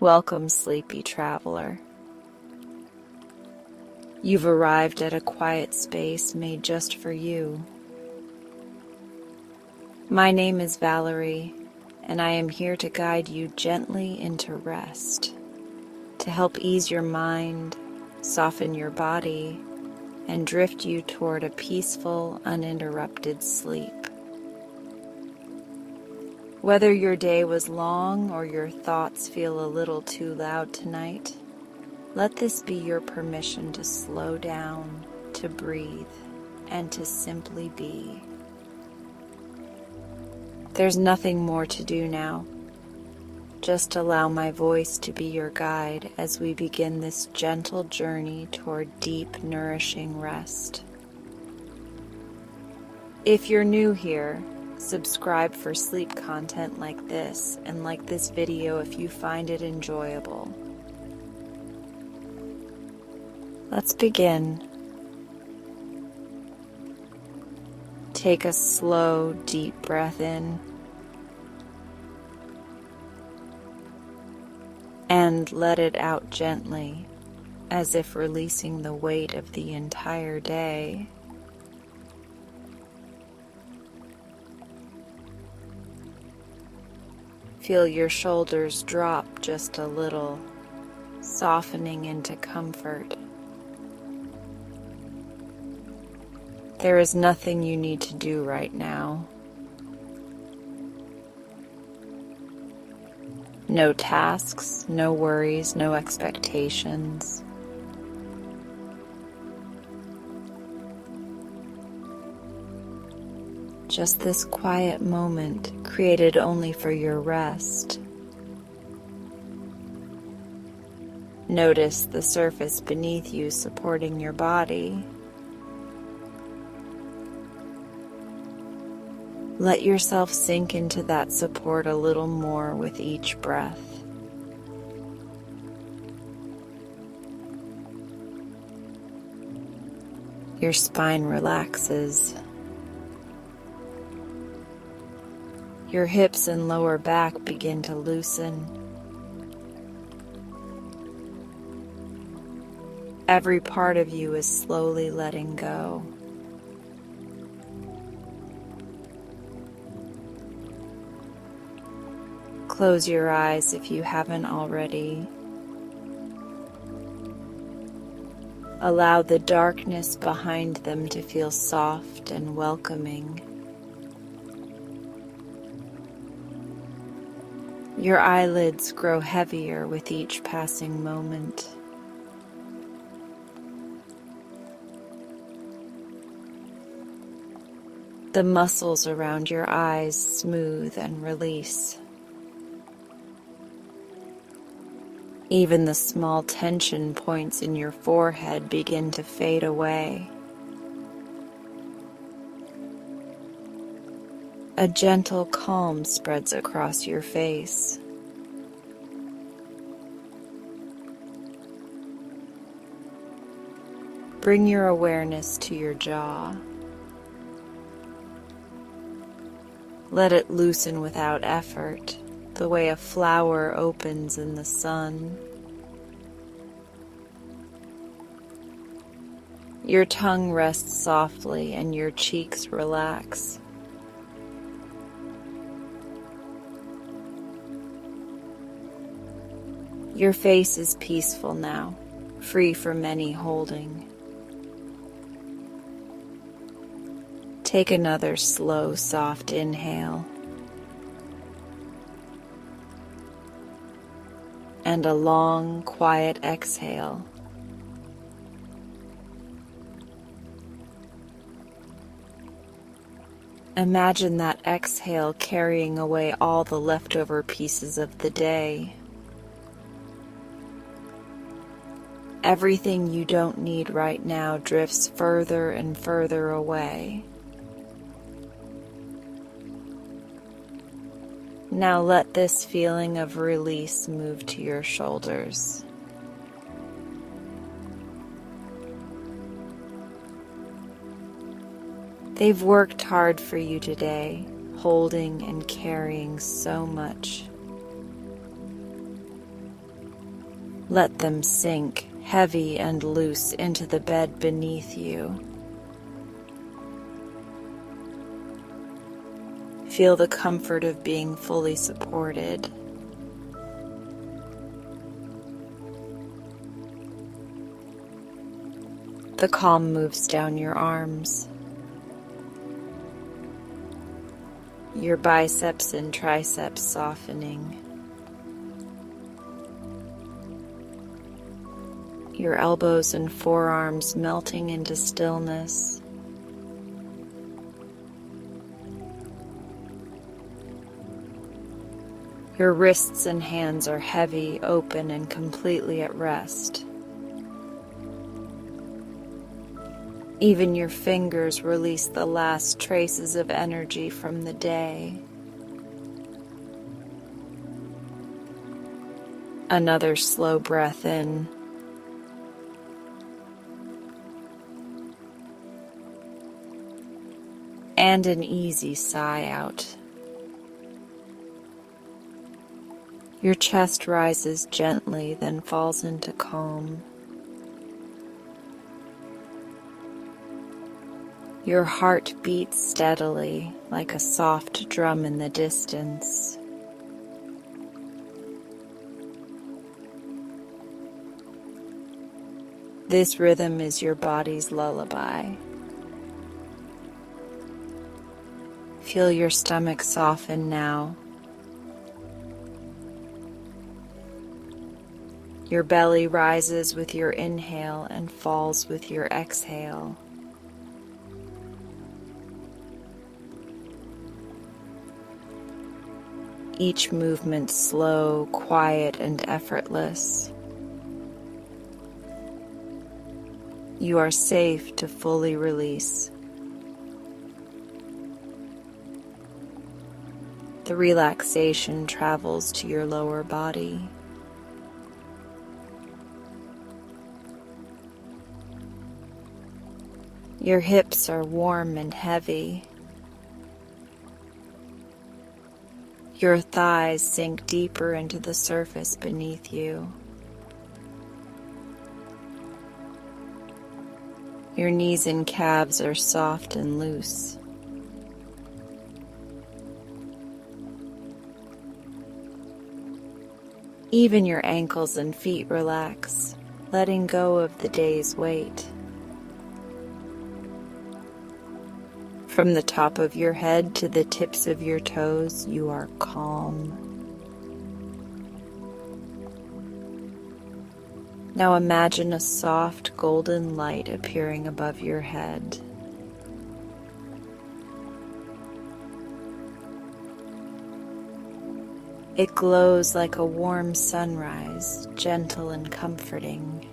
Welcome, sleepy traveler. You've arrived at a quiet space made just for you. My name is Valarie, and I am here to guide you gently into rest, to help ease your mind, soften your body, and drift you toward a peaceful, uninterrupted sleep. Whether your day was long or your thoughts feel a little too loud tonight, let this be your permission to slow down, to breathe, and to simply be. There's nothing more to do now. Just allow my voice to be your guide as we begin this gentle journey toward deep, nourishing rest. If you're new here, subscribe for sleep content like this, and like this video if you find it enjoyable. Let's begin. Take a slow, deep breath in and let it out gently, as if releasing the weight of the entire day. Feel your shoulders drop just a little, softening into comfort. There is nothing you need to do right now. No tasks, no worries, no expectations. Just this quiet moment created only for your rest. Notice the surface beneath you supporting your body. Let yourself sink into that support a little more with each breath. Your spine relaxes. Your hips and lower back begin to loosen. Every part of you is slowly letting go. Close your eyes if you haven't already. Allow the darkness behind them to feel soft and welcoming. Your eyelids grow heavier with each passing moment. The muscles around your eyes smooth and release. Even the small tension points in your forehead begin to fade away. A gentle calm spreads across your face. Bring your awareness to your jaw. Let it loosen without effort, the way a flower opens in the sun. Your tongue rests softly and your cheeks relax. Your face is peaceful now, free from any holding. Take another slow, soft inhale. And a long, quiet exhale. Imagine that exhale carrying away all the leftover pieces of the day. Everything you don't need right now drifts further and further away. Now let this feeling of release move to your shoulders. They've worked hard for you today, holding and carrying so much. Let them sink, heavy and loose, into the bed beneath you. Feel the comfort of being fully supported. The calm moves down your arms, your biceps and triceps softening, your elbows and forearms melting into stillness. Your wrists and hands are heavy, open, and completely at rest. Even your fingers release the last traces of energy from the day. Another slow breath in. And an easy sigh out. Your chest rises gently, then falls into calm. Your heart beats steadily, like a soft drum in the distance. This rhythm is your body's lullaby. Feel your stomach soften now. Your belly rises with your inhale and falls with your exhale. Each movement slow, quiet, and effortless. You are safe to fully release. The relaxation travels to your lower body. Your hips are warm and heavy. Your thighs sink deeper into the surface beneath you. Your knees and calves are soft and loose. Even your ankles and feet relax, letting go of the day's weight. From the top of your head to the tips of your toes, you are calm. Now imagine a soft golden light appearing above your head. It glows like a warm sunrise, gentle and comforting.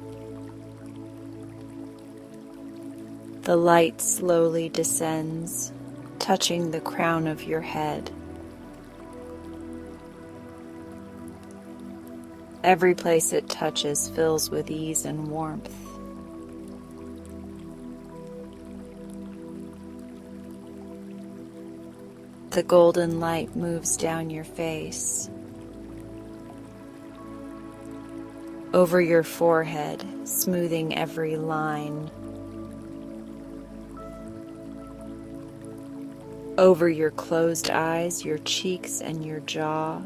The light slowly descends, touching the crown of your head. Every place it touches fills with ease and warmth. The golden light moves down your face, over your forehead, smoothing every line, over your closed eyes, your cheeks, and your jaw.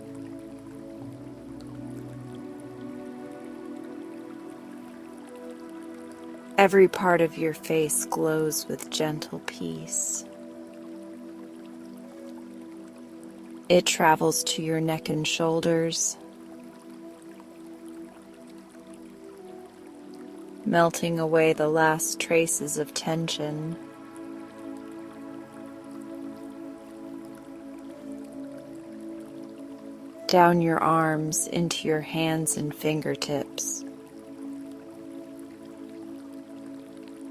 Every part of your face glows with gentle peace. It travels to your neck and shoulders, melting away the last traces of tension. Down your arms into your hands and fingertips.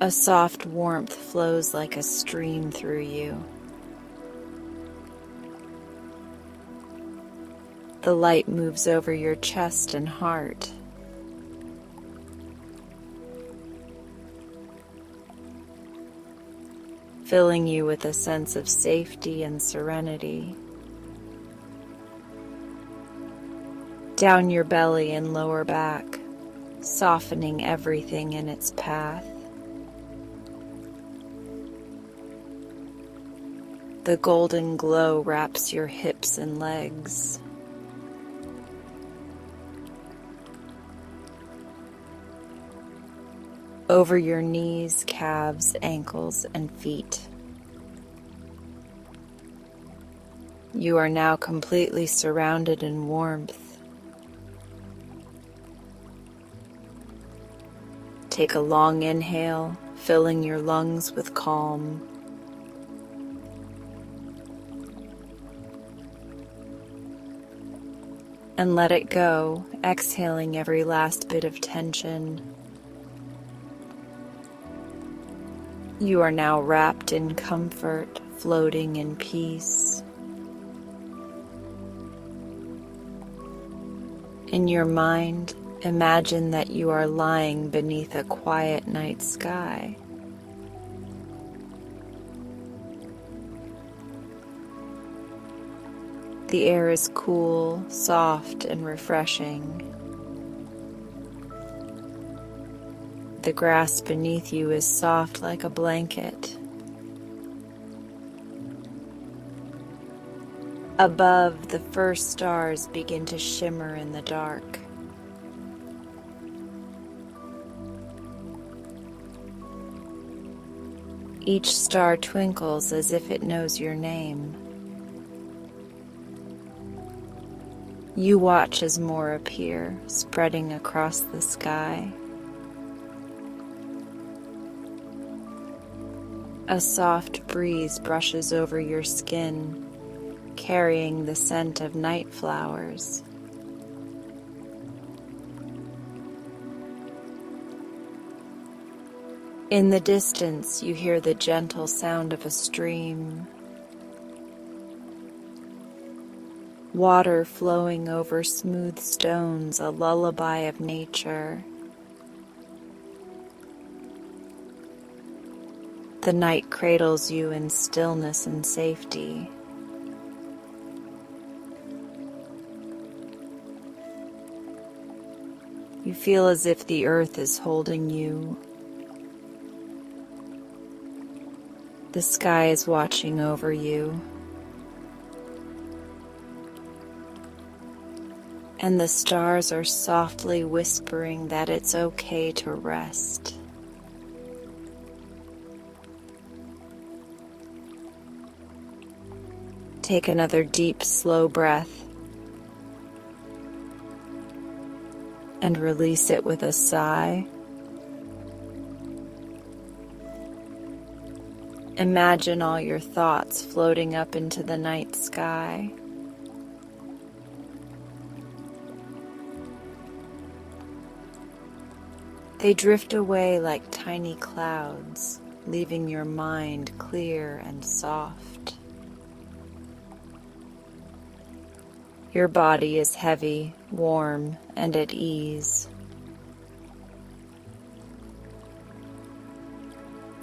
A soft warmth flows like a stream through you. The light moves over your chest and heart. Filling you with a sense of safety and serenity. Down your belly and lower back, softening everything in its path. The golden glow wraps your hips and legs. Over your knees, calves, ankles, and feet. You are now completely surrounded in warmth. Take a long inhale, filling your lungs with calm. And let it go, exhaling every last bit of tension. You are now wrapped in comfort, floating in peace. In your mind, imagine that you are lying beneath a quiet night sky. The air is cool, soft, and refreshing. The grass beneath you is soft like a blanket. Above, the first stars begin to shimmer in the dark. Each star twinkles as if it knows your name. You watch as more appear, spreading across the sky. A soft breeze brushes over your skin, carrying the scent of night flowers. In the distance, you hear the gentle sound of a stream. Water flowing over smooth stones, a lullaby of nature. The night cradles you in stillness and safety. You feel as if the earth is holding you. The sky is watching over you. And the stars are softly whispering that it's okay to rest. Take another deep, slow breath and release it with a sigh. Imagine all your thoughts floating up into the night sky. They drift away like tiny clouds, leaving your mind clear and soft. Your body is heavy, warm, and at ease.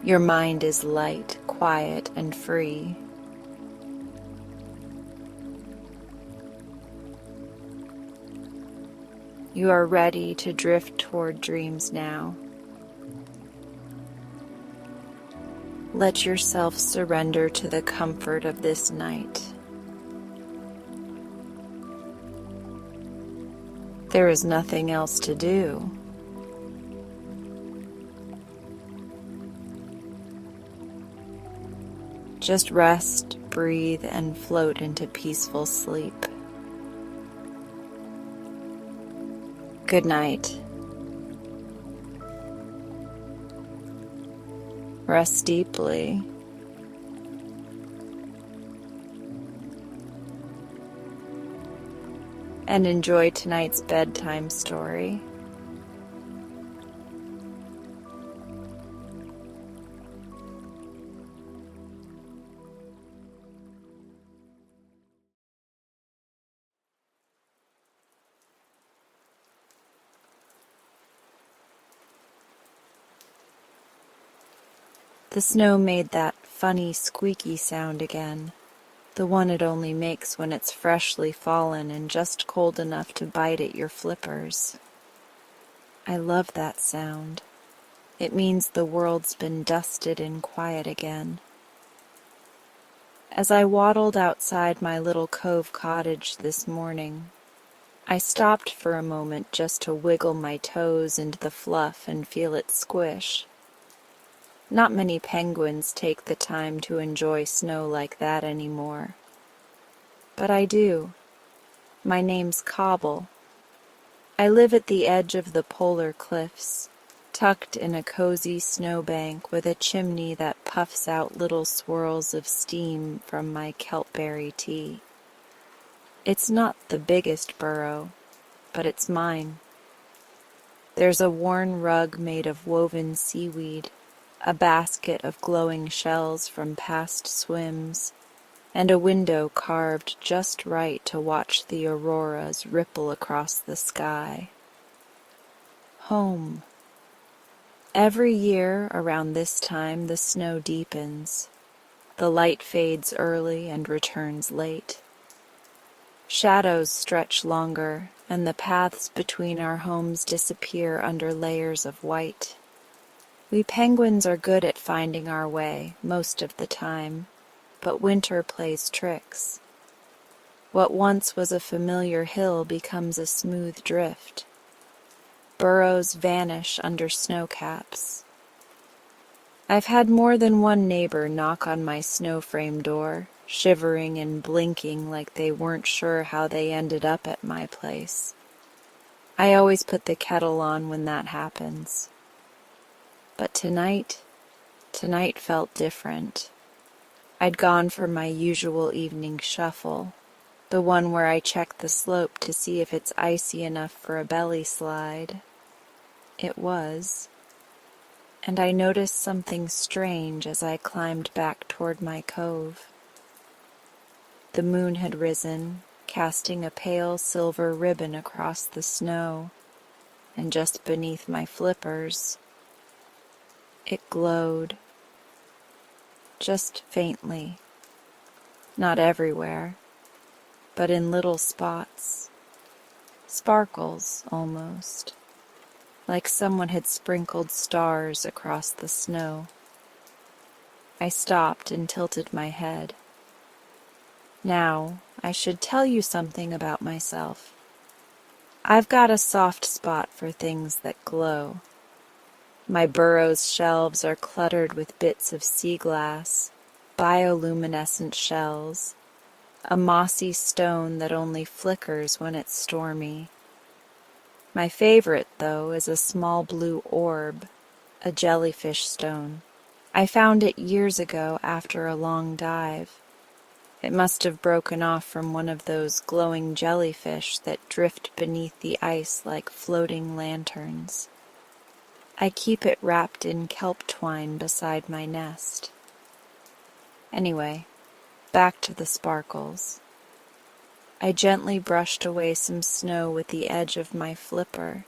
Your mind is light, quiet, and free. You are ready to drift toward dreams now. Let yourself surrender to the comfort of this night. There is nothing else to do. Just rest, breathe, and float into peaceful sleep. Good night. Rest deeply. And enjoy tonight's bedtime story. The snow made that funny squeaky sound again, the one it only makes when it's freshly fallen and just cold enough to bite at your flippers. I love that sound. It means the world's been dusted and quiet again. As I waddled outside my little cove cottage this morning, I stopped for a moment just to wiggle my toes into the fluff and feel it squish. Not many penguins take the time to enjoy snow like that anymore. But I do. My name's Cobble. I live at the edge of the polar cliffs, tucked in a cozy snowbank with a chimney that puffs out little swirls of steam from my kelpberry tea. It's not the biggest burrow, but it's mine. There's a worn rug made of woven seaweed, a basket of glowing shells from past swims, and a window carved just right to watch the auroras ripple across the sky. Home. Every year around this time the snow deepens. The light fades early and returns late. Shadows stretch longer, and the paths between our homes disappear under layers of white. We penguins are good at finding our way most of the time, but winter plays tricks. What once was a familiar hill becomes a smooth drift. Burrows vanish under snowcaps. I've had more than one neighbor knock on my snow frame door, shivering and blinking like they weren't sure how they ended up at my place. I always put the kettle on when that happens. But tonight felt different. I'd gone for my usual evening shuffle, the one where I check the slope to see if it's icy enough for a belly slide. It was. And I noticed something strange as I climbed back toward my cove. The moon had risen, casting a pale silver ribbon across the snow, and just beneath my flippers, it glowed, just faintly, not everywhere, but in little spots, sparkles almost, like someone had sprinkled stars across the snow. I stopped and tilted my head. Now, I should tell you something about myself. I've got a soft spot for things that glow. My burrow's shelves are cluttered with bits of sea glass, bioluminescent shells, a mossy stone that only flickers when it's stormy. My favorite, though, is a small blue orb, a jellyfish stone. I found it years ago after a long dive. It must have broken off from one of those glowing jellyfish that drift beneath the ice like floating lanterns. I keep it wrapped in kelp twine beside my nest. Anyway, back to the sparkles. I gently brushed away some snow with the edge of my flipper.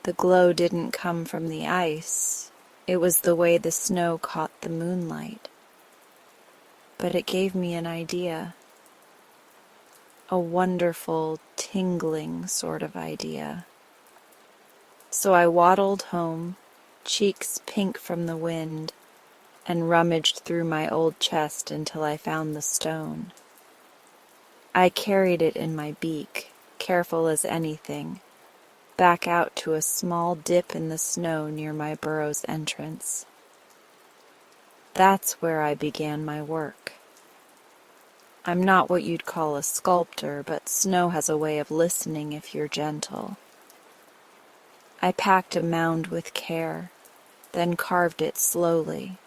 The glow didn't come from the ice. It was the way the snow caught the moonlight. But it gave me an idea. A wonderful, tingling sort of idea. So I waddled home, cheeks pink from the wind, and rummaged through my old chest until I found the stone. I carried it in my beak, careful as anything, back out to a small dip in the snow near my burrow's entrance. That's where I began my work. I'm not what you'd call a sculptor, but snow has a way of listening if you're gentle. I packed a mound with care, then carved it slowly,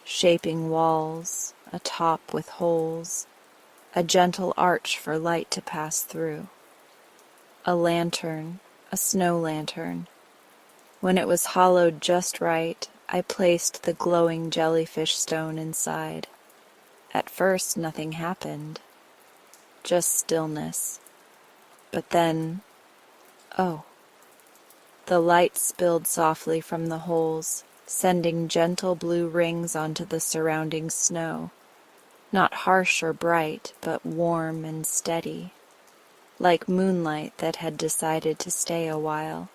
shaping walls, a top with holes, a gentle arch for light to pass through. A lantern, a snow lantern. When it was hollowed just right, I placed the glowing jellyfish stone inside. At first, nothing happened, just stillness. But then, oh, the light spilled softly from the holes, sending gentle blue rings onto the surrounding snow, not harsh or bright, but warm and steady, like moonlight that had decided to stay a while.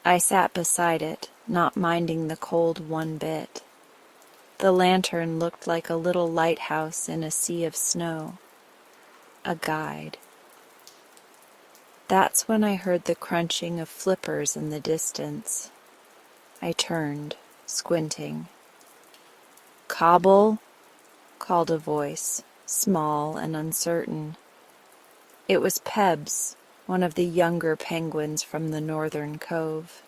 I sat beside it, not minding the cold one bit. The lantern looked like a little lighthouse in a sea of snow. A guide. That's when I heard the crunching of flippers in the distance. I turned, squinting. "Cobble?" called a voice, small and uncertain. It was Pebs, one of the younger penguins from the northern cove.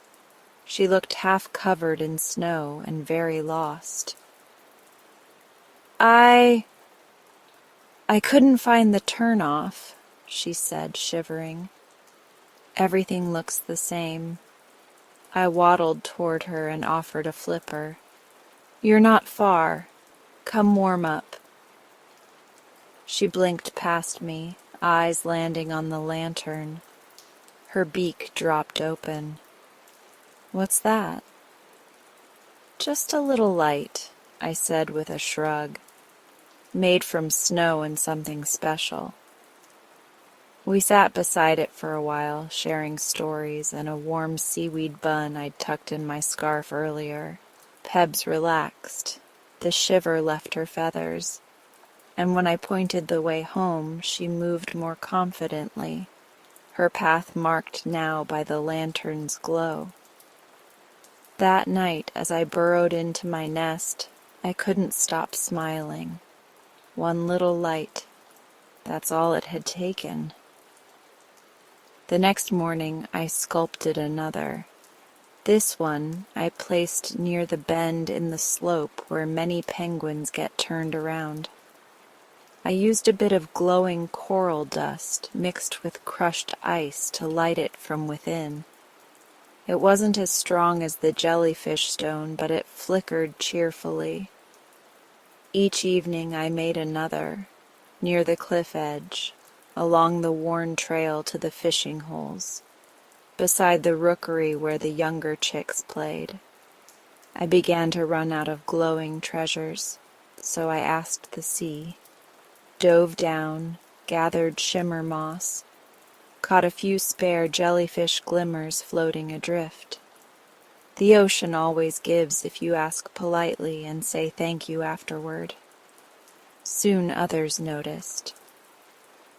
She looked half covered in snow and very lost. I couldn't find the turn-off," she said, shivering. "Everything looks the same." I waddled toward her and offered a flipper. "You're not far. Come warm up." She blinked past me, eyes landing on the lantern. Her beak dropped open. "What's that?" "Just a little light," I said with a shrug. "Made from snow and something special." We sat beside it for a while, sharing stories and a warm seaweed bun I'd tucked in my scarf earlier. Pebs relaxed. The shiver left her feathers, and when I pointed the way home, she moved more confidently, her path marked now by the lantern's glow. That night, as I burrowed into my nest, I couldn't stop smiling. One little light. That's all it had taken. The next morning, I sculpted another. This one I placed near the bend in the slope where many penguins get turned around. I used a bit of glowing coral dust mixed with crushed ice to light it from within. It wasn't as strong as the jellyfish stone, but it flickered cheerfully. Each evening I made another, near the cliff edge, along the worn trail to the fishing holes, beside the rookery where the younger chicks played. I began to run out of glowing treasures, so I asked the sea, dove down, gathered shimmer moss, caught a few spare jellyfish glimmers floating adrift. The ocean always gives if you ask politely and say thank you afterward. Soon others noticed.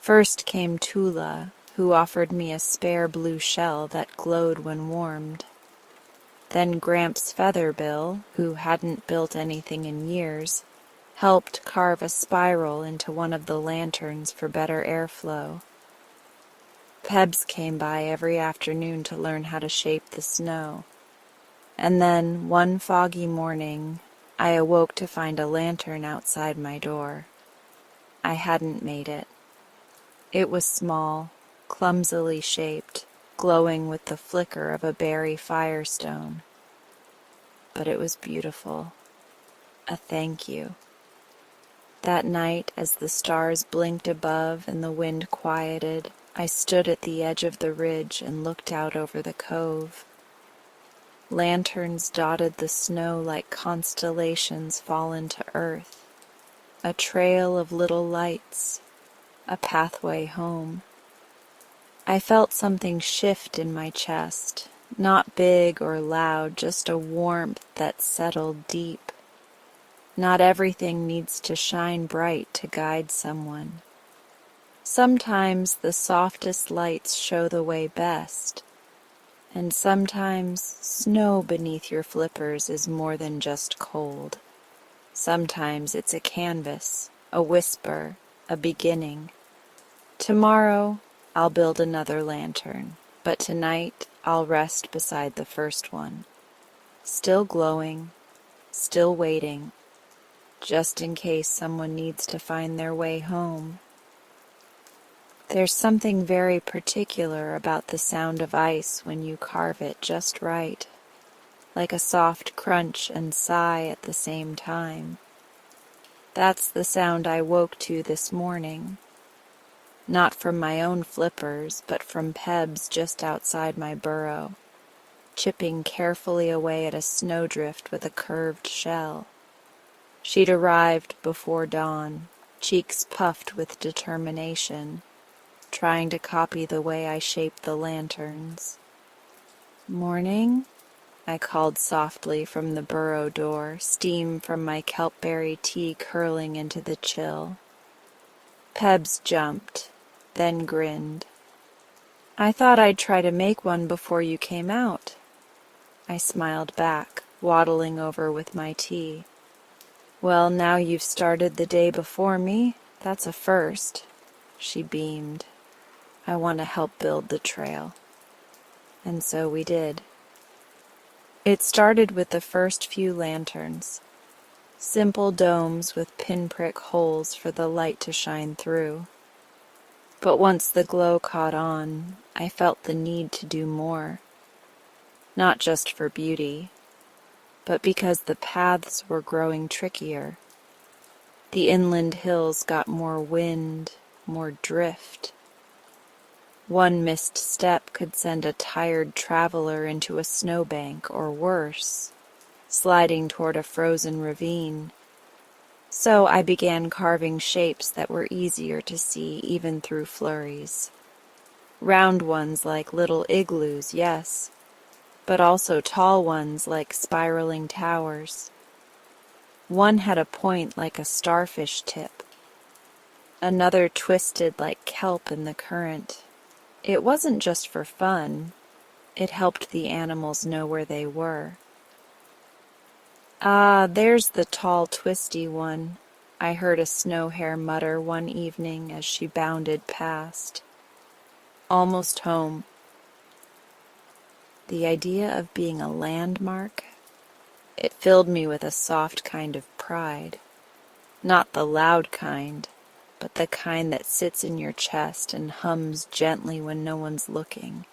First came Tula, who offered me a spare blue shell that glowed when warmed. Then Gramps Featherbill, who hadn't built anything in years, helped carve a spiral into one of the lanterns for better airflow. Pebs came by every afternoon to learn how to shape the snow. And then, one foggy morning, I awoke to find a lantern outside my door. I hadn't made it. It was small, clumsily shaped, glowing with the flicker of a berry firestone. But it was beautiful. A thank you. That night, as the stars blinked above and the wind quieted, I stood at the edge of the ridge and looked out over the cove. Lanterns dotted the snow like constellations fallen to earth, a trail of little lights, a pathway home. I felt something shift in my chest, not big or loud, just a warmth that settled deep. Not everything needs to shine bright to guide someone. Sometimes the softest lights show the way best, and sometimes snow beneath your flippers is more than just cold. Sometimes it's a canvas, a whisper, a beginning. Tomorrow I'll build another lantern, but tonight I'll rest beside the first one. Still glowing, still waiting, just in case someone needs to find their way home. There's something very particular about the sound of ice when you carve it just right, like a soft crunch and sigh at the same time. That's the sound I woke to this morning. Not from my own flippers, but from Pebs just outside my burrow, chipping carefully away at a snowdrift with a curved shell. She'd arrived before dawn, cheeks puffed with determination, trying to copy the way I shaped the lanterns. "Morning," I called softly from the burrow door, steam from my kelpberry tea curling into the chill. Pebs jumped, then grinned. "I thought I'd try to make one before you came out." I smiled back, waddling over with my tea. "Well, now you've started the day before me, that's a first." She beamed. "I want to help build the trail." And so we did. It started with the first few lanterns, simple domes with pinprick holes for the light to shine through. But once the glow caught on, I felt the need to do more. Not just for beauty, but because the paths were growing trickier. The inland hills got more wind, more drift. One missed step could send a tired traveler into a snowbank or worse, sliding toward a frozen ravine. So I began carving shapes that were easier to see even through flurries. Round ones like little igloos, yes, but also tall ones like spiraling towers. One had a point like a starfish tip. Another twisted like kelp in the current. It wasn't just for fun. It helped the animals know where they were. "Ah, there's the tall, twisty one," I heard a snow hare mutter one evening as she bounded past. "Almost home." The idea of being a landmark, it filled me with a soft kind of pride. Not the loud kind, but the kind that sits in your chest and hums gently when no one's looking.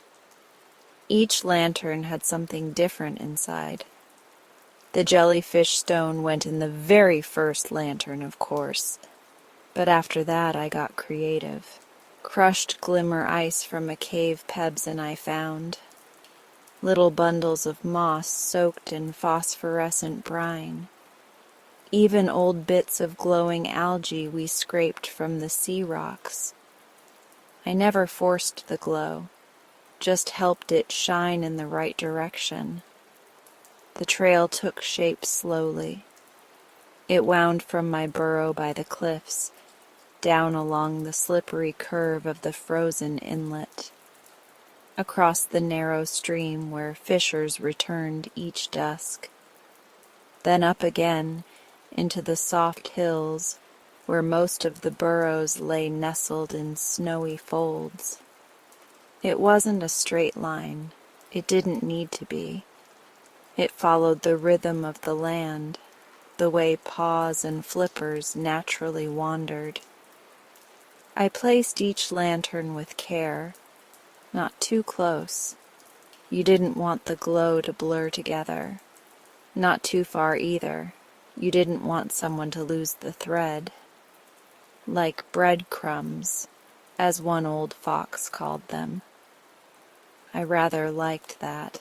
Each lantern had something different inside. The jellyfish stone went in the very first lantern, of course, but after that I got creative. Crushed glimmer ice from a cave Pebs and I found. Little bundles of moss soaked in phosphorescent brine. Even old bits of glowing algae we scraped from the sea rocks. I never forced the glow, just helped it shine in the right direction. The trail took shape slowly. It wound from my burrow by the cliffs, down along the slippery curve of the frozen inlet, across the narrow stream where fishers returned each dusk, then up again into the soft hills where most of the burrows lay nestled in snowy folds. It wasn't a straight line. It didn't need to be. It followed the rhythm of the land, the way paws and flippers naturally wandered. I placed each lantern with care, not too close. You didn't want the glow to blur together. Not too far either. You didn't want someone to lose the thread. Like breadcrumbs, as one old fox called them. I rather liked that.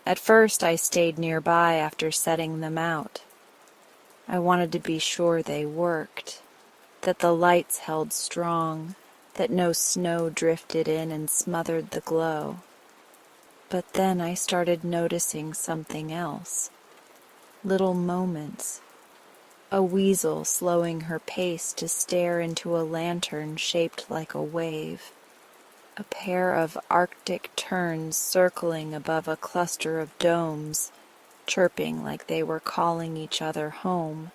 At first I stayed nearby after setting them out. I wanted to be sure they worked, that the lights held strong, that no snow drifted in and smothered the glow. But then I started noticing something else. Little moments. A weasel slowing her pace to stare into a lantern shaped like a wave. A pair of Arctic terns circling above a cluster of domes, chirping like they were calling each other home.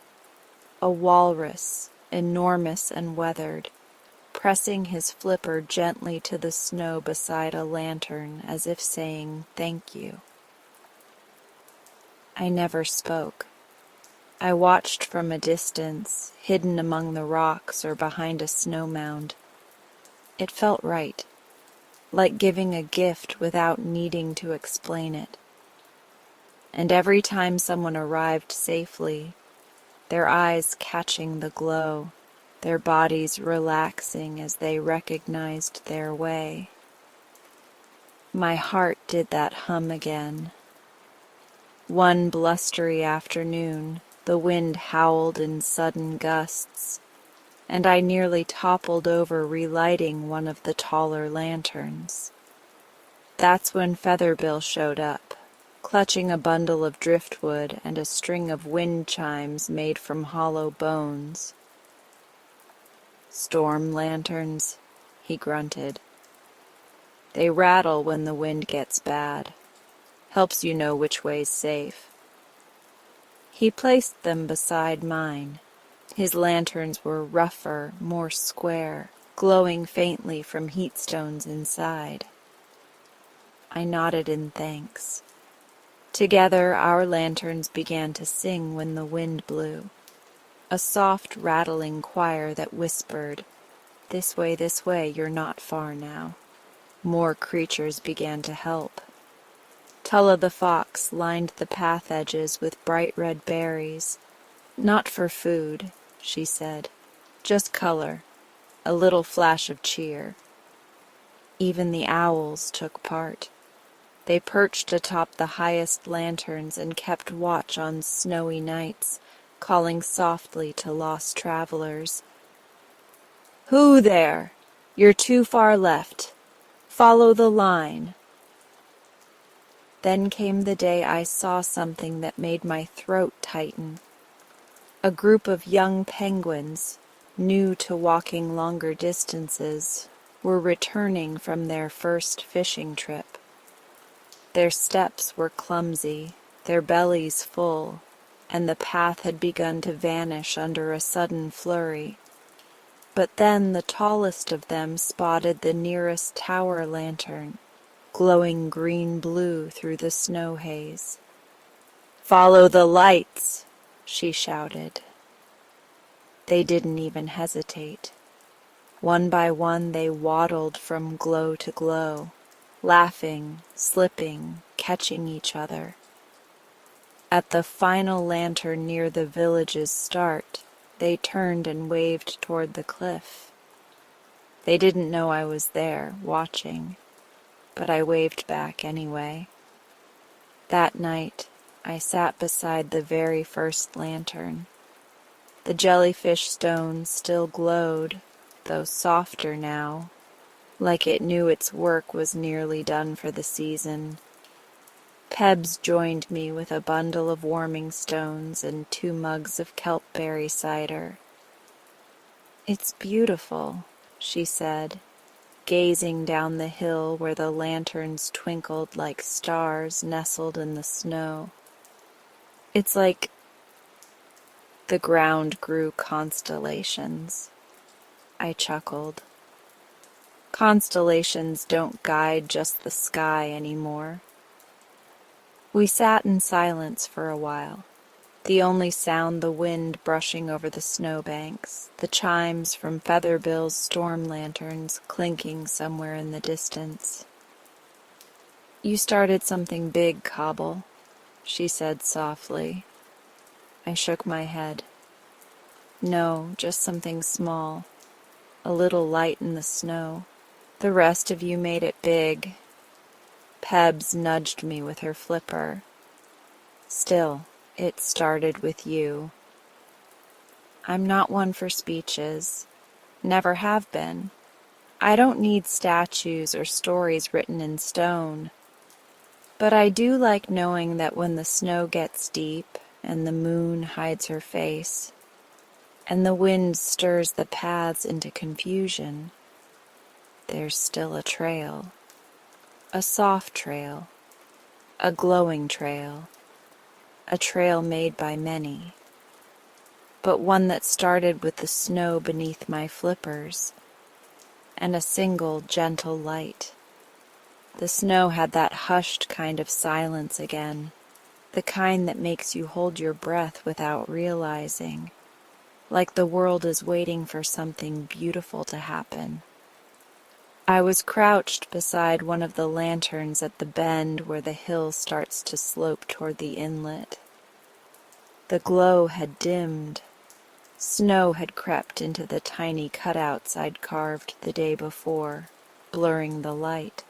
A walrus, enormous and weathered, pressing his flipper gently to the snow beside a lantern as if saying thank you. I never spoke. I watched from a distance, hidden among the rocks or behind a snow mound. It felt right, like giving a gift without needing to explain it. And every time someone arrived safely, their eyes catching the glow, their bodies relaxing as they recognized their way, my heart did that hum again. One blustery afternoon, the wind howled in sudden gusts, and I nearly toppled over relighting one of the taller lanterns. That's when Featherbill showed up, clutching a bundle of driftwood and a string of wind chimes made from hollow bones. "Storm lanterns," he grunted. "They rattle when the wind gets bad. Helps you know which way's safe." He placed them beside mine. His lanterns were rougher, more square, glowing faintly from heat stones inside. I nodded in thanks. Together our lanterns began to sing when the wind blew, a soft rattling choir that whispered, this way, you're not far now." More creatures began to help. Tulla the fox lined the path edges with bright red berries. "Not for food," she said, "just color, a little flash of cheer." Even the owls took part. They perched atop the highest lanterns and kept watch on snowy nights, calling softly to lost travelers. "Who there? You're too far left. Follow the line." Then came the day I saw something that made my throat tighten. A group of young penguins, new to walking longer distances, were returning from their first fishing trip. Their steps were clumsy, their bellies full, and the path had begun to vanish under a sudden flurry. But then the tallest of them spotted the nearest tower lantern, glowing green-blue through the snow haze. "Follow the lights!" she shouted. They didn't even hesitate. One by one they waddled from glow to glow, laughing, slipping, catching each other. At the final lantern near the village's start, they turned and waved toward the cliff. They didn't know I was there, watching, but I waved back anyway. That night, I sat beside the very first lantern. The jellyfish stone still glowed, though softer now, like it knew its work was nearly done for the season. Pebs joined me with a bundle of warming stones and 2 mugs of kelpberry cider. "It's beautiful," she said, gazing down the hill where the lanterns twinkled like stars nestled in the snow. "It's like the ground grew constellations." I chuckled. Constellations don't guide just the sky anymore. We sat in silence for a while, the only sound the wind brushing over the snowbanks, the chimes from Featherbill's storm lanterns clinking somewhere in the distance. "You started something big, Cobble," she said softly. I shook my head. "No, just something small, a little light in the snow. The rest of you made it big." Pebs nudged me with her flipper. "Still, it started with you." I'm not one for speeches. Never have been. I don't need statues or stories written in stone. But I do like knowing that when the snow gets deep and the moon hides her face, and the wind stirs the paths into confusion, there's still a trail. A soft trail. A glowing trail. A trail made by many. But one that started with the snow beneath my flippers, and a single gentle light. The snow had that hushed kind of silence again, the kind that makes you hold your breath without realizing, like the world is waiting for something beautiful to happen. I was crouched beside one of the lanterns at the bend where the hill starts to slope toward the inlet. The glow had dimmed. Snow had crept into the tiny cutouts I'd carved the day before, blurring the light.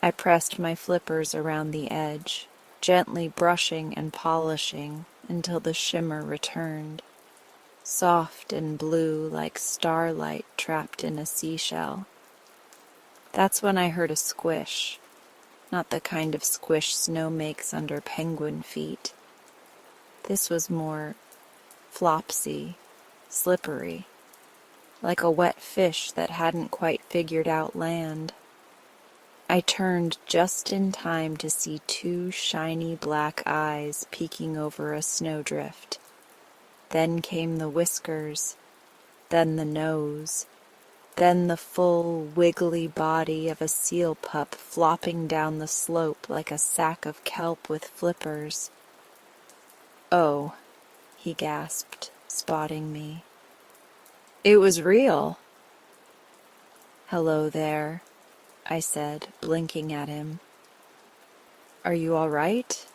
I pressed my flippers around the edge, gently brushing and polishing until the shimmer returned, soft and blue like starlight trapped in a seashell. That's when I heard a squish, not the kind of squish snow makes under penguin feet. This was more flopsy, slippery, like a wet fish that hadn't quite figured out land. I turned just in time to see two shiny black eyes peeking over a snowdrift. Then came the whiskers, then the nose, then the full, wiggly body of a seal pup flopping down the slope like a sack of kelp with flippers. "Oh," he gasped, spotting me. "It was real." "Hello there," I said, blinking at him. "Are you all right?"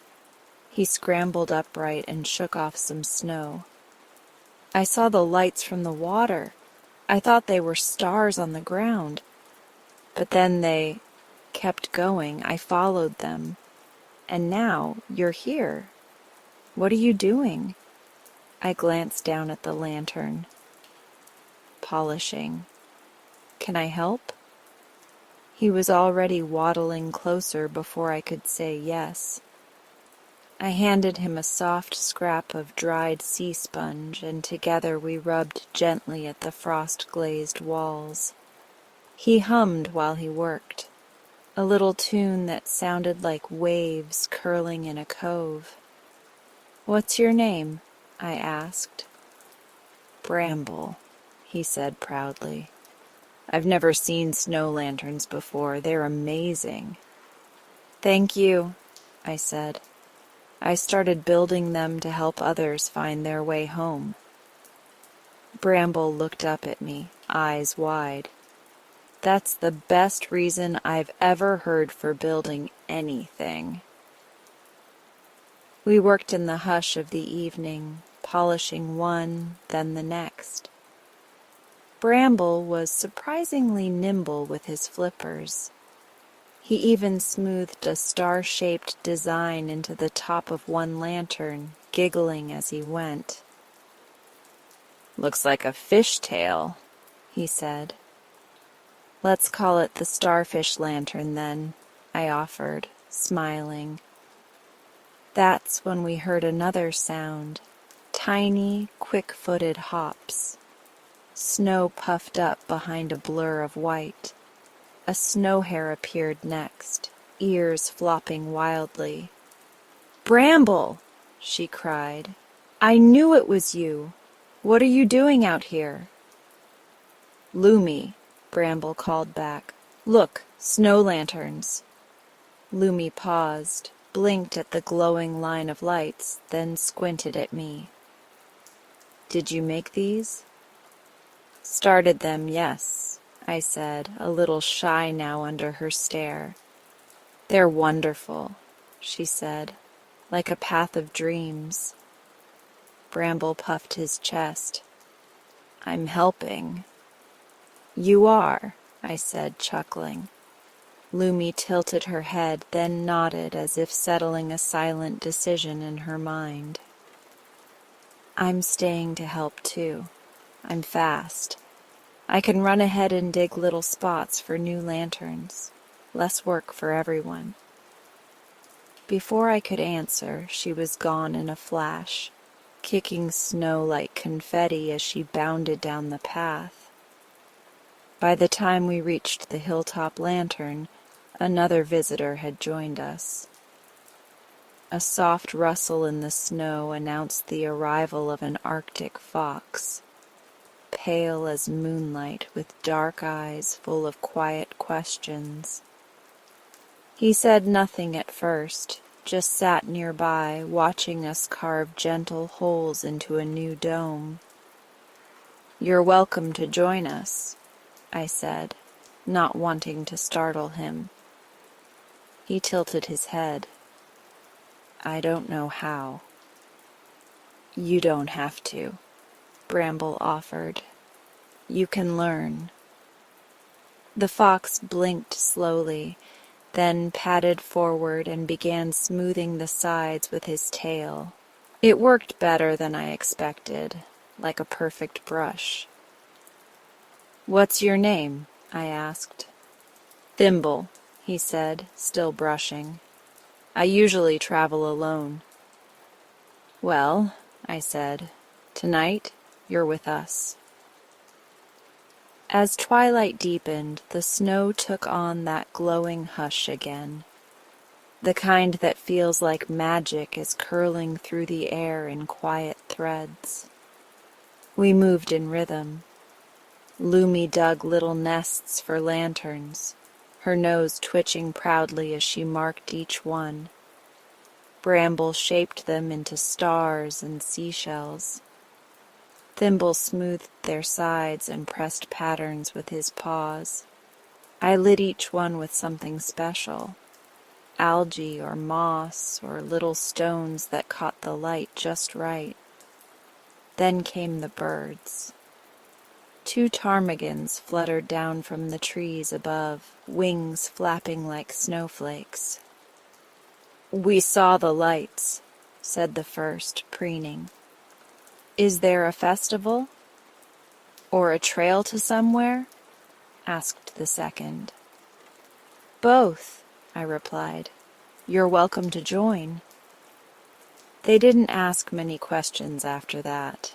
He scrambled upright and shook off some snow. "I saw the lights from the water. I thought they were stars on the ground. But then they kept going. I followed them. And now you're here. What are you doing?" I glanced down at the lantern. "Polishing. Can I help?" He was already waddling closer before I could say yes. I handed him a soft scrap of dried sea sponge, and together we rubbed gently at the frost-glazed walls. He hummed while he worked, a little tune that sounded like waves curling in a cove. "What's your name?" I asked. "Bramble," he said proudly. "I've never seen snow lanterns before. They're amazing." "Thank you," I said. "I started building them to help others find their way home." Bramble looked up at me, eyes wide. "That's the best reason I've ever heard for building anything." We worked in the hush of the evening, polishing one, then the next. Bramble was surprisingly nimble with his flippers. He even smoothed a star-shaped design into the top of one lantern, giggling as he went. "Looks like a fishtail," he said. "Let's call it the starfish lantern, then," I offered, smiling. That's when we heard another sound, tiny, quick-footed hops. Snow puffed up behind a blur of white. A snow hare appeared next, ears flopping wildly. "Bramble!" she cried. "I knew it was you! What are you doing out here?" "Lumi," Bramble called back. "Look, snow lanterns." Lumi paused, blinked at the glowing line of lights, then squinted at me. "Did you make these?" "Started them, yes," I said, a little shy now under her stare. "They're wonderful," she said, "like a path of dreams." Bramble puffed his chest. "I'm helping." "You are," I said, chuckling. Lumi tilted her head, then nodded as if settling a silent decision in her mind. "I'm staying to help too. I'm fast. I can run ahead and dig little spots for new lanterns. Less work for everyone." Before I could answer, she was gone in a flash, kicking snow like confetti as she bounded down the path. By the time we reached the hilltop lantern, another visitor had joined us. A soft rustle in the snow announced the arrival of an Arctic fox, pale as moonlight with dark eyes full of quiet questions. He said nothing at first, just sat nearby, watching us carve gentle holes into a new dome. "You're welcome to join us," I said, not wanting to startle him. He tilted his head. "I don't know how." "You don't have to," Bramble offered. "You can learn." The fox blinked slowly, then padded forward and began smoothing the sides with his tail. It worked better than I expected, like a perfect brush. "What's your name?" I asked. "Thimble," he said, still brushing. "I usually travel alone." "Well," I said, "tonight you're with us." As twilight deepened, the snow took on that glowing hush again, the kind that feels like magic is curling through the air in quiet threads. We moved in rhythm. Lumi dug little nests for lanterns, her nose twitching proudly as she marked each one. Bramble shaped them into stars and seashells. Thimble smoothed their sides and pressed patterns with his paws. I lit each one with something special, algae or moss or little stones that caught the light just right. Then came the birds. 2 ptarmigans fluttered down from the trees above, wings flapping like snowflakes. "We saw the lights," said the first, preening. "Is there a festival? Or a trail to somewhere?" asked the second. "Both," I replied. "You're welcome to join." They didn't ask many questions after that,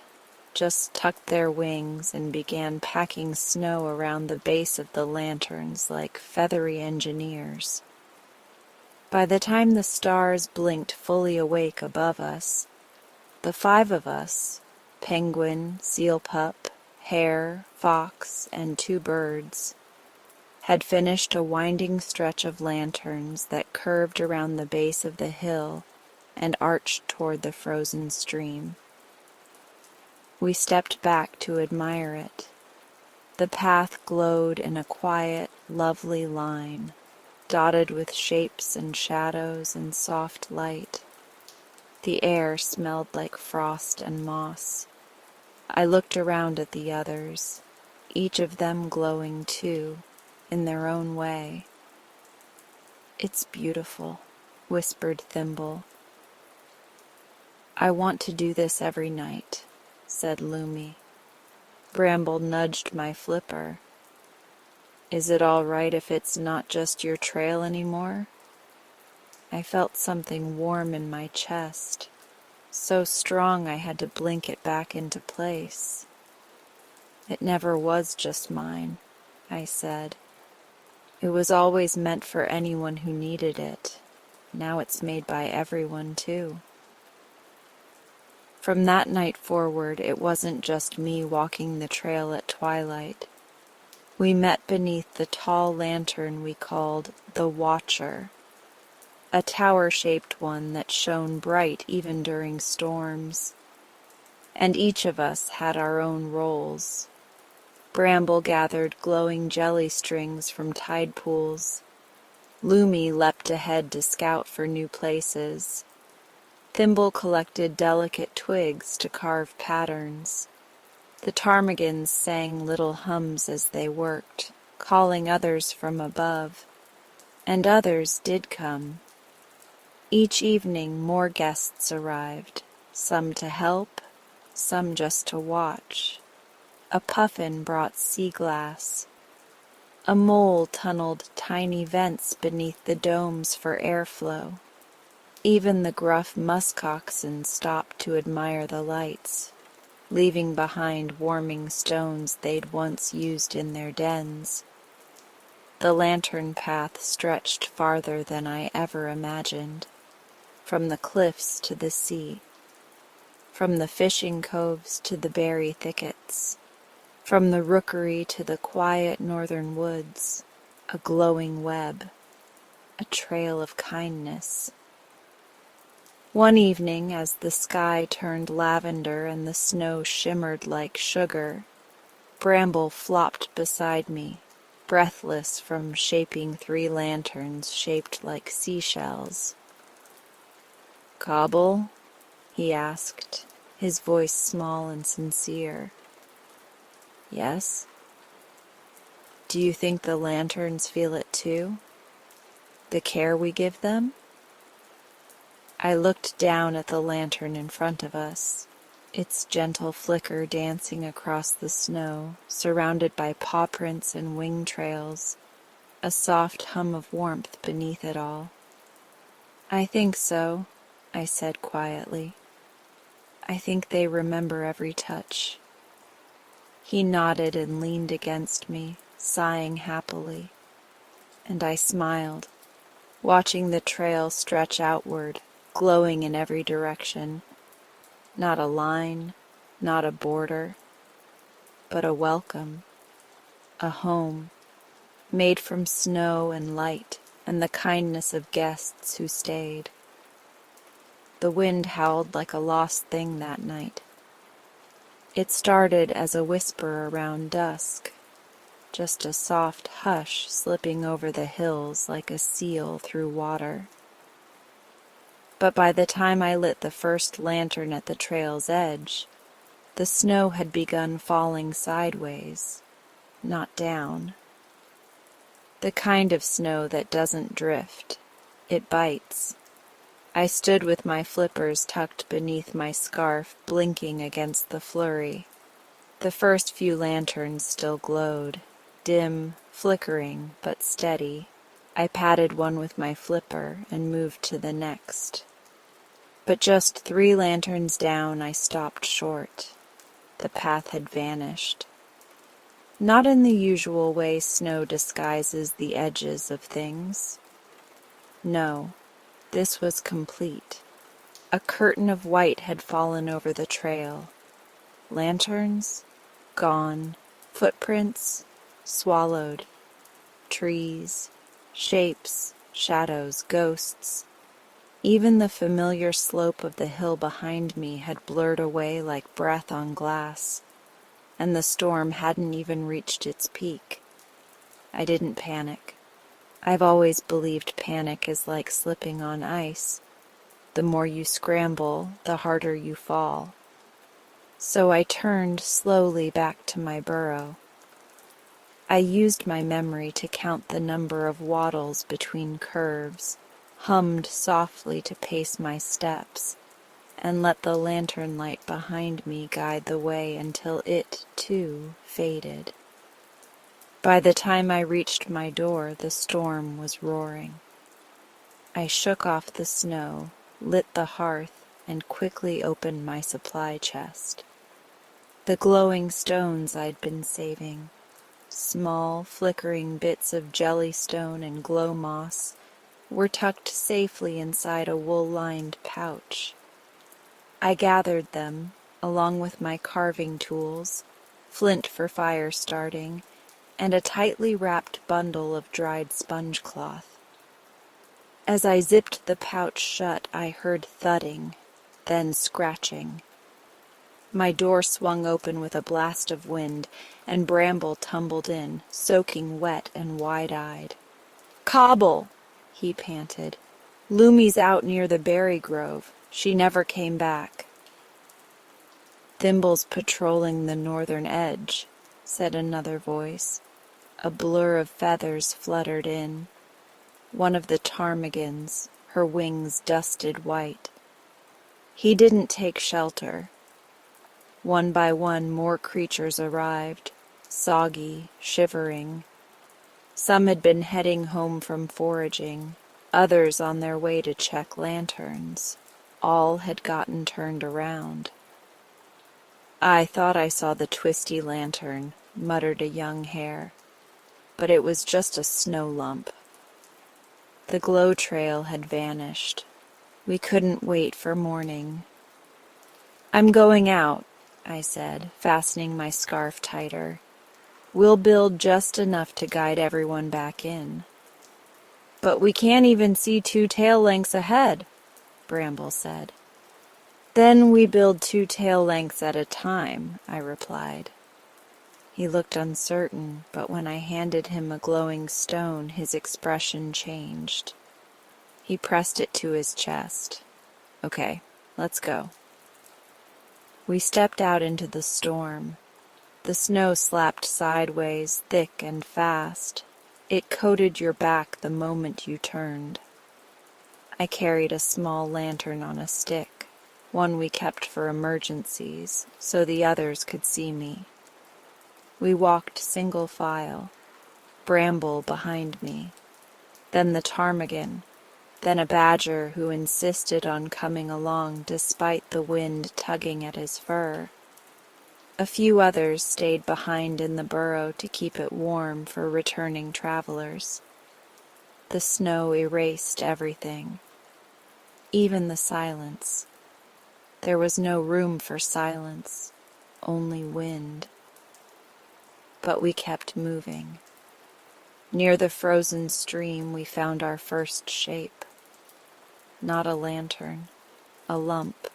just tucked their wings and began packing snow around the base of the lanterns like feathery engineers. By the time the stars blinked fully awake above us, the 5 of us, penguin, seal pup, hare, fox, and 2 birds, had finished a winding stretch of lanterns that curved around the base of the hill and arched toward the frozen stream. We stepped back to admire it. The path glowed in a quiet, lovely line, dotted with shapes and shadows and soft light. The air smelled like frost and moss. I looked around at the others, each of them glowing too, in their own way. "It's beautiful," whispered Thimble. "I want to do this every night," said Lumi. Bramble nudged my flipper. "Is it all right if it's not just your trail anymore?" I felt something warm in my chest, so strong I had to blink it back into place. "It never was just mine," I said. "It was always meant for anyone who needed it. Now it's made by everyone, too." From that night forward, it wasn't just me walking the trail at twilight. We met beneath the tall lantern we called the Watcher, a tower-shaped one that shone bright even during storms. And each of us had our own roles. Bramble gathered glowing jelly strings from tide pools. Lumi leapt ahead to scout for new places. Thimble collected delicate twigs to carve patterns. The ptarmigans sang little hums as they worked, calling others from above. And others did come. Each evening more guests arrived, some to help, some just to watch. A puffin brought sea glass. A mole tunneled tiny vents beneath the domes for airflow. Even the gruff muskoxen stopped to admire the lights, leaving behind warming stones they'd once used in their dens. The lantern path stretched farther than I ever imagined, from the cliffs to the sea, from the fishing coves to the berry thickets, from the rookery to the quiet northern woods, a glowing web, a trail of kindness. One evening, as the sky turned lavender and the snow shimmered like sugar, Bramble flopped beside me, breathless from shaping 3 lanterns shaped like seashells. "Cobble?" he asked, his voice small and sincere. "Yes." "Do you think the lanterns feel it too? The care we give them?" I looked down at the lantern in front of us, its gentle flicker dancing across the snow, surrounded by paw prints and wing trails, a soft hum of warmth beneath it all. "I think so," I said quietly. "I think they remember every touch." He nodded and leaned against me, sighing happily, and I smiled, watching the trail stretch outward, glowing in every direction. Not a line, not a border, but a welcome, a home, made from snow and light and the kindness of guests who stayed. The wind howled like a lost thing that night. It started as a whisper around dusk, just a soft hush slipping over the hills like a seal through water. But by the time I lit the first lantern at the trail's edge, the snow had begun falling sideways, not down. The kind of snow that doesn't drift, it bites. I stood with my flippers tucked beneath my scarf, blinking against the flurry. The first few lanterns still glowed, dim, flickering, but steady. I patted one with my flipper and moved to the next. But just 3 lanterns down, I stopped short. The path had vanished. Not in the usual way snow disguises the edges of things. No, this was complete. A curtain of white had fallen over the trail. Lanterns, gone. Footprints, swallowed. Trees, shapes, shadows, ghosts. Even the familiar slope of the hill behind me had blurred away like breath on glass, and the storm hadn't even reached its peak. I didn't panic. I've always believed panic is like slipping on ice. The more you scramble, the harder you fall. So I turned slowly back to my burrow. I used my memory to count the number of waddles between curves, hummed softly to pace my steps, and let the lantern light behind me guide the way until it, too, faded. By the time I reached my door, the storm was roaring. I shook off the snow, lit the hearth, and quickly opened my supply chest. The glowing stones I'd been saving, small, flickering bits of jellystone and glow moss, were tucked safely inside a wool-lined pouch. I gathered them, along with my carving tools, flint for fire starting, and a tightly wrapped bundle of dried sponge cloth. As I zipped the pouch shut, I heard thudding, then scratching. My door swung open with a blast of wind, and Bramble tumbled in, soaking wet and wide-eyed. "Cobble!" he panted. "Lumie's out near the berry grove. She never came back." "Thimble's patrolling the northern edge," said another voice. A blur of feathers fluttered in. One of the ptarmigans, her wings dusted white. He didn't take shelter. One by one more creatures arrived, soggy, shivering. Some had been heading home from foraging, others on their way to check lanterns. All had gotten turned around. "I thought I saw the twisty lantern," muttered a young hare, but it was just a snow lump. The glow trail had vanished. We couldn't wait for morning. "I'm going out," I said, fastening my scarf tighter. "We'll build just enough to guide everyone back in." "But we can't even see 2 tail lengths ahead," Bramble said. "Then we build 2 tail lengths at a time," I replied. He looked uncertain, but when I handed him a glowing stone, his expression changed. He pressed it to his chest. "Okay, let's go." We stepped out into the storm. The snow slapped sideways, thick and fast. It coated your back the moment you turned. I carried a small lantern on a stick, one we kept for emergencies, so the others could see me. We walked single file. Bramble behind me, then the ptarmigan, then a badger who insisted on coming along despite the wind tugging at his fur. A few others stayed behind in the burrow to keep it warm for returning travelers. The snow erased everything, even the silence. There was no room for silence, only wind. But we kept moving. Near the frozen stream we found our first shape. Not a lantern, a lump.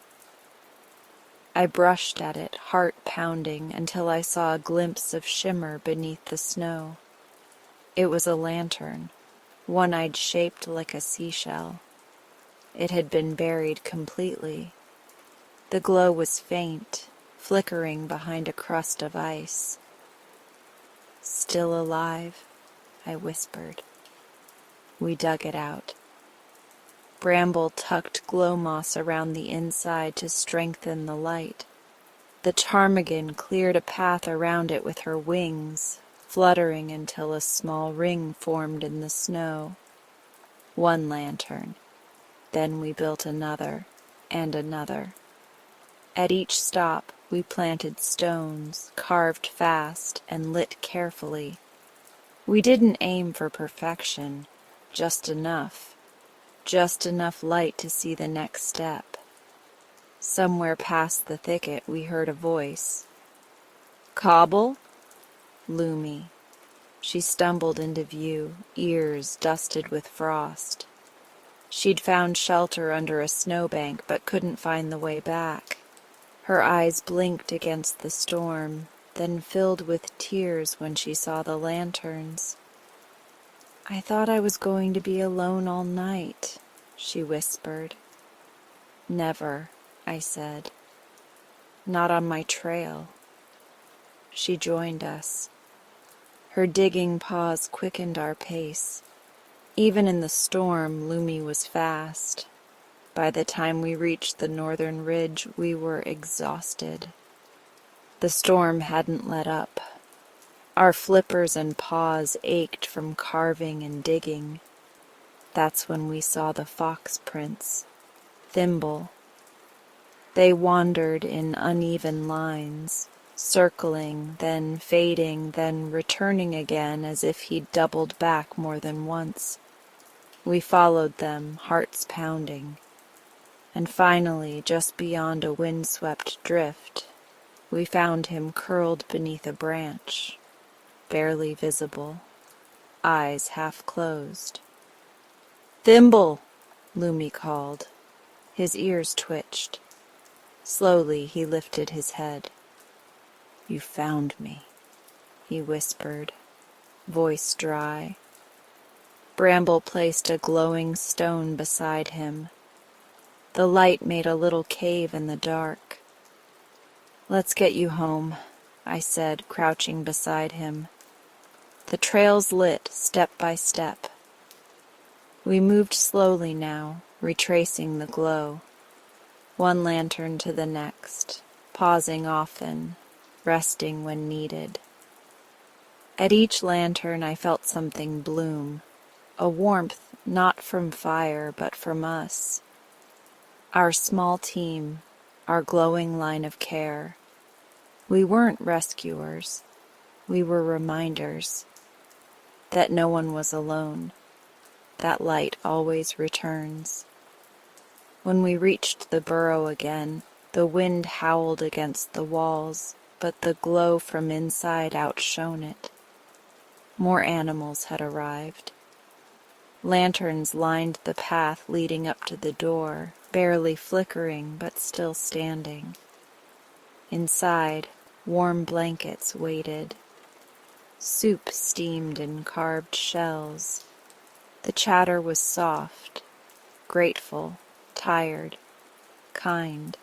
I brushed at it, heart pounding, until I saw a glimpse of shimmer beneath the snow. It was a lantern, one-eyed, shaped like a seashell. It had been buried completely. The glow was faint, flickering behind a crust of ice. "Still alive," I whispered. We dug it out. Bramble tucked glow moss around the inside to strengthen the light. The ptarmigan cleared a path around it with her wings, fluttering until a small ring formed in the snow. One lantern. Then we built another, and another. At each stop, we planted stones, carved fast, and lit carefully. We didn't aim for perfection, just enough light to see the next step. Somewhere past the thicket, we heard a voice. "Cobble?" Lumi. She stumbled into view, ears dusted with frost. She'd found shelter under a snowbank but couldn't find the way back. Her eyes blinked against the storm, then filled with tears when she saw the lanterns. "I thought I was going to be alone all night," she whispered. "Never," I said. "Not on my trail." She joined us. Her digging paws quickened our pace. Even in the storm, Lumi was fast. By the time we reached the northern ridge, we were exhausted. The storm hadn't let up. Our flippers and paws ached from carving and digging. That's when we saw the fox prints. Thimble. They wandered in uneven lines, circling, then fading, then returning again as if he'd doubled back more than once. We followed them, hearts pounding. And finally, just beyond a windswept drift, we found him curled beneath a branch, barely visible, eyes half closed. "Thimble!" Lumi called. His ears twitched. Slowly he lifted his head. "You found me," he whispered, voice dry. Bramble placed a glowing stone beside him. The light made a little cave in the dark. "Let's get you home," I said, crouching beside him. The trails lit, step by step. We moved slowly now, retracing the glow. One lantern to the next, pausing often, resting when needed. At each lantern I felt something bloom, a warmth not from fire but from us. Our small team, our glowing line of care. We weren't rescuers, we were reminders that no one was alone, that light always returns. When we reached the burrow again, the wind howled against the walls, but the glow from inside outshone it. More animals had arrived. Lanterns lined the path leading up to the door, barely flickering but still standing. Inside, warm blankets waited. Soup steamed in carved shells. The chatter was soft, grateful, tired, kind.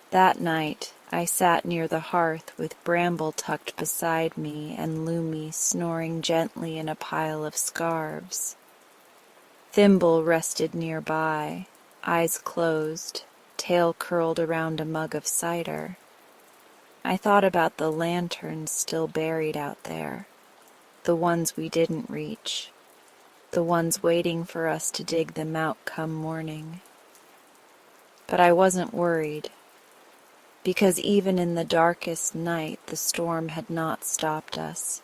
That night, I sat near the hearth with Bramble tucked beside me and Lumi snoring gently in a pile of scarves. Thimble rested nearby, eyes closed, tail curled around a mug of cider. I thought about the lanterns still buried out there. the ones we didn't reach, the ones waiting for us to dig them out come morning. But I wasn't worried, because even in the darkest night the storm had not stopped us.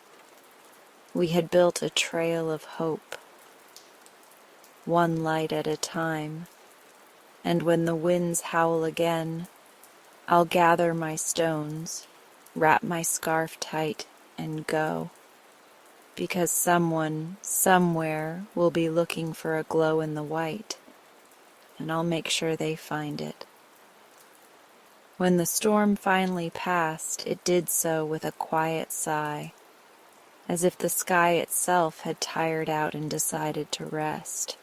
We had built a trail of hope, one light at a time, and when the winds howl again, I'll gather my stones, wrap my scarf tight, and go, because someone, somewhere, will be looking for a glow in the white, and I'll make sure they find it. When the storm finally passed, it did so with a quiet sigh, as if the sky itself had tired out and decided to rest.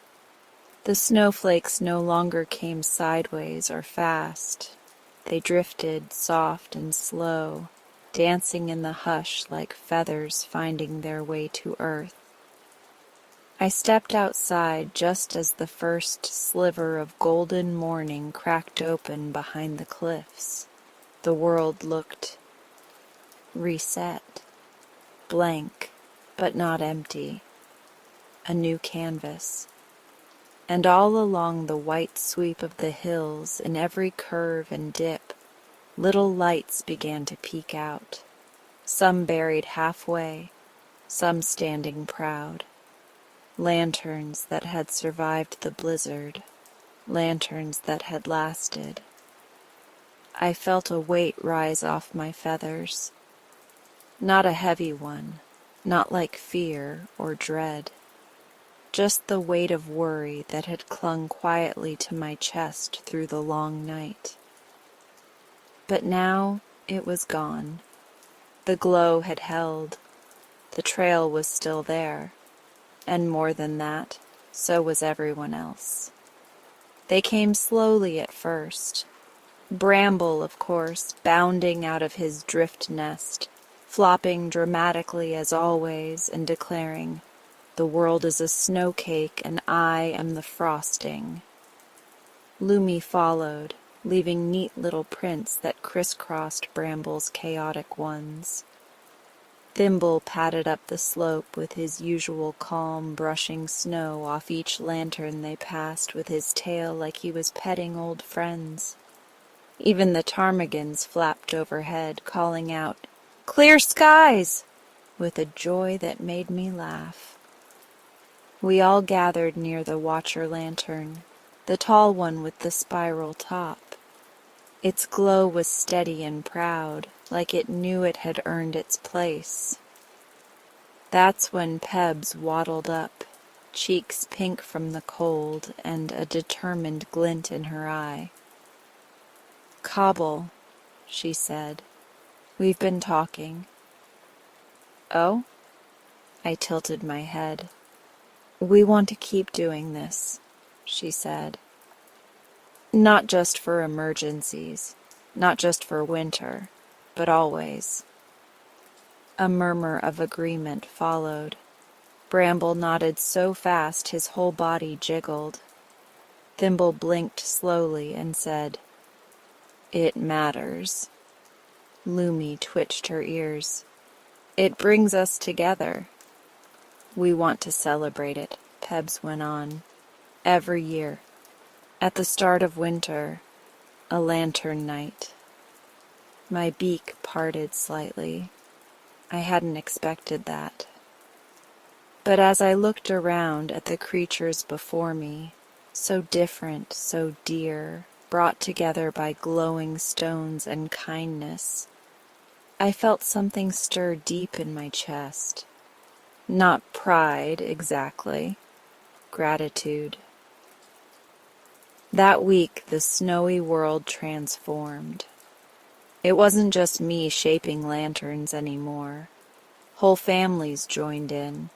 The snowflakes no longer came sideways or fast. They drifted soft and slow, dancing in the hush like feathers finding their way to earth. I stepped outside just as the first sliver of golden morning cracked open behind the cliffs. The world looked reset, blank, but not empty, a new canvas. And all along the white sweep of the hills, in every curve and dip, little lights began to peek out, some buried halfway, some standing proud. Lanterns that had survived the blizzard, lanterns that had lasted. I felt a weight rise off my feathers, not a heavy one, not like fear or dread, just the weight of worry that had clung quietly to my chest through the long night. But now it was gone. The glow had held, the trail was still there, and more than that, so was everyone else. They came slowly at first. Bramble, of course, bounding out of his drift nest, flopping dramatically as always and declaring, "The world is a snow cake and I am the frosting." Lumi followed, leaving neat little prints that crisscrossed Bramble's chaotic ones. Thimble padded up the slope with his usual calm, brushing snow off each lantern they passed with his tail like he was petting old friends. Even the ptarmigans flapped overhead, calling out, "Clear skies!" with a joy that made me laugh. We all gathered near the watcher lantern, the tall one with the spiral top. Its glow was steady and proud, like it knew it had earned its place. That's when Pebs waddled up, cheeks pink from the cold and a determined glint in her eye. "Cobble," she said. "We've been talking." "Oh?" I tilted my head. "We want to keep doing this," she said. "Not just for emergencies, not just for winter, but always." A murmur of agreement followed. Bramble nodded so fast his whole body jiggled. Thimble blinked slowly and said, "It matters." Lumi twitched her ears. "It brings us together." "We want to celebrate it," Pebs went on. "Every year. At the start of winter, a lantern night." My beak parted slightly. I hadn't expected that. But as I looked around at the creatures before me, so different, so dear, brought together by glowing stones and kindness, I felt something stir deep in my chest. Not pride, exactly. Gratitude. That week, the snowy world transformed. It wasn't just me shaping lanterns anymore. Whole families joined in.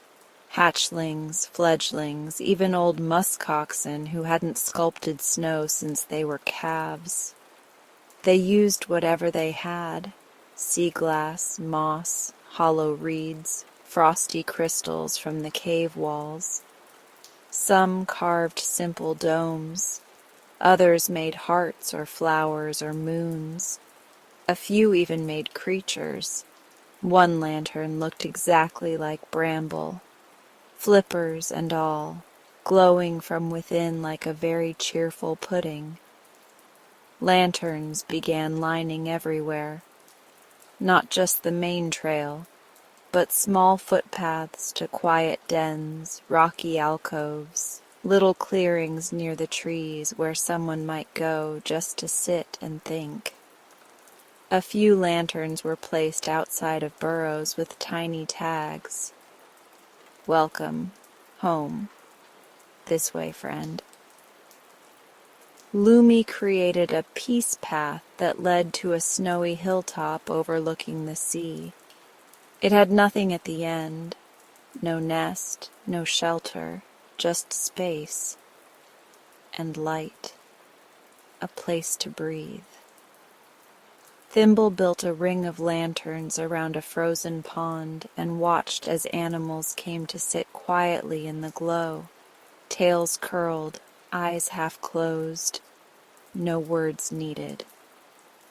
Hatchlings, fledglings, even old muskoxen who hadn't sculpted snow since they were calves. They used whatever they had: sea glass, moss, hollow reeds, frosty crystals from the cave walls. Some carved simple domes. Others made hearts or flowers or moons. A few even made creatures, One lantern looked exactly like Bramble, flippers and all, glowing from within like a very cheerful pudding. Lanterns began lining everywhere, not just the main trail, but small footpaths to quiet dens, rocky alcoves, little clearings near the trees where someone might go just to sit and think. A few lanterns were placed outside of burrows with tiny tags. Welcome, home, this way, friend. Lumi created a peace path that led to a snowy hilltop overlooking the sea. It had nothing at the end, no nest, no shelter, just space and light, a place to breathe. Thimble built a ring of lanterns around a frozen pond and watched as animals came to sit quietly in the glow, tails curled, eyes half closed, no words needed.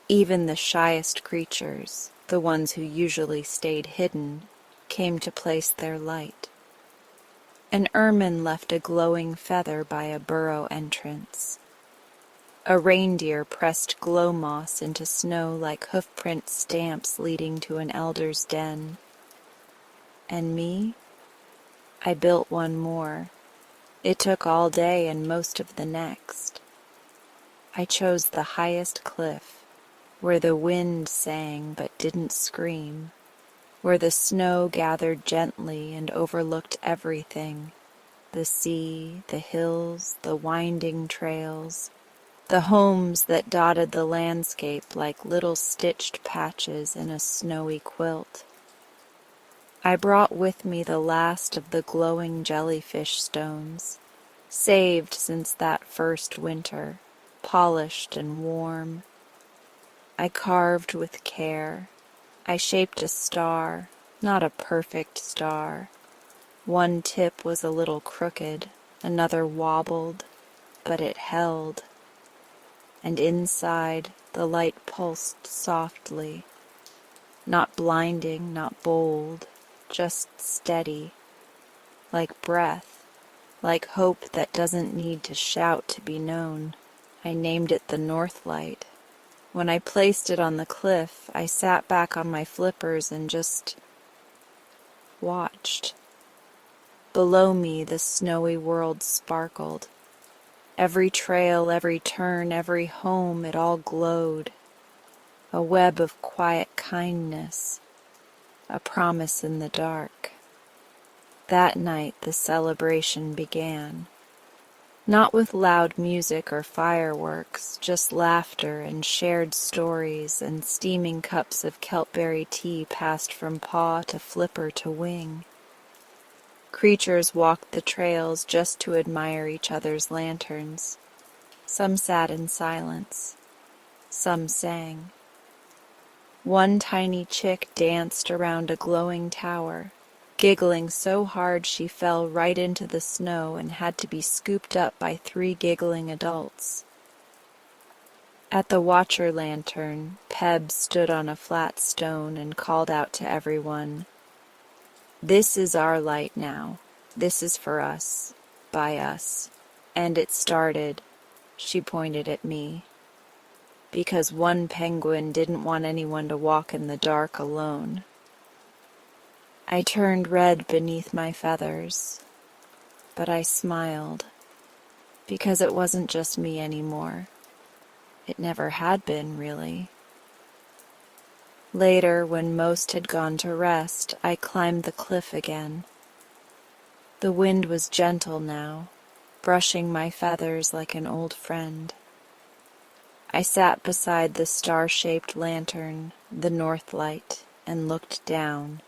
Even the shyest creatures, the ones who usually stayed hidden, came to place their light. An ermine left a glowing feather by a burrow entrance. A reindeer pressed glow moss into snow like hoofprint stamps leading to an elder's den. And me? I built one more. It took all day and most of the next. I chose the highest cliff, where the wind sang but didn't scream, where the snow gathered gently and overlooked everything, the sea, the hills, the winding trails, the homes that dotted the landscape like little stitched patches in a snowy quilt. I brought with me the last of the glowing jellyfish stones, saved since that first winter, polished and warm. I carved with care. I shaped a star, not a perfect star. One tip was a little crooked, another wobbled, but it held. And inside the light pulsed softly, not blinding, not bold, just steady, like breath, like hope that doesn't need to shout to be known. I named it the North Light. When I placed it on the cliff, I sat back on my flippers and just watched. Below me, the snowy world sparkled. Every trail, every turn, every home, it all glowed. A web of quiet kindness, a promise in the dark. That night the celebration began. Not with loud music or fireworks, just laughter and shared stories and steaming cups of kelpberry tea passed from paw to flipper to wing. Creatures walked the trails just to admire each other's lanterns. Some sat in silence. Some sang. One tiny chick danced around a glowing tower, giggling so hard she fell right into the snow and had to be scooped up by 3 giggling adults. At the watcher lantern, Peb stood on a flat stone and called out to everyone, "This is our light now. This is for us, by us." And it started, she pointed at me, because one penguin didn't want anyone to walk in the dark alone. I turned red beneath my feathers, but I smiled, because it wasn't just me anymore. It never had been, really. Later, when most had gone to rest, I climbed the cliff again. The wind was gentle now, brushing my feathers like an old friend. I sat beside the star-shaped lantern, the North Light, and looked down.